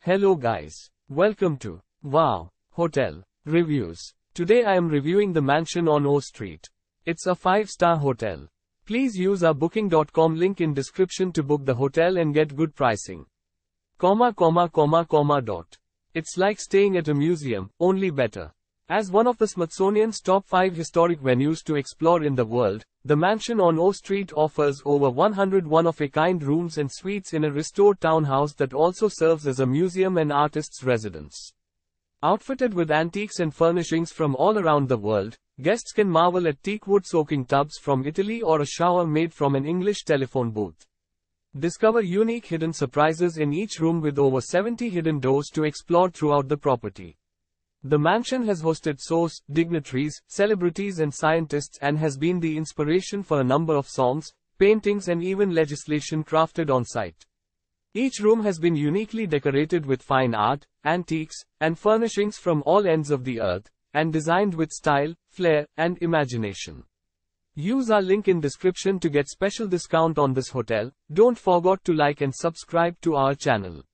Hello guys. Welcome to Wow Hotel Reviews. Today I am reviewing the mansion on O Street. It's a 5-star hotel. Please use our booking.com link in description to book the hotel and get good pricing. It's like staying at a museum, only better. As one of the Smithsonian's top 5 historic venues to explore in the world, the mansion on O Street offers over 100 one-of-a-kind rooms and suites in a restored townhouse that also serves as a museum and artist's residence. Outfitted with antiques and furnishings from all around the world, guests can marvel at teakwood soaking tubs from Italy or a shower made from an English telephone booth. Discover unique hidden surprises in each room with over 70 hidden doors to explore throughout the property. The mansion has hosted shows, dignitaries, celebrities and scientists and has been the inspiration for a number of songs, paintings and even legislation crafted on site. Each room has been uniquely decorated with fine art, antiques, and furnishings from all ends of the earth, and designed with style, flair, and imagination. Use our link in description to get special discount on this hotel. Don't forget to like and subscribe to our channel.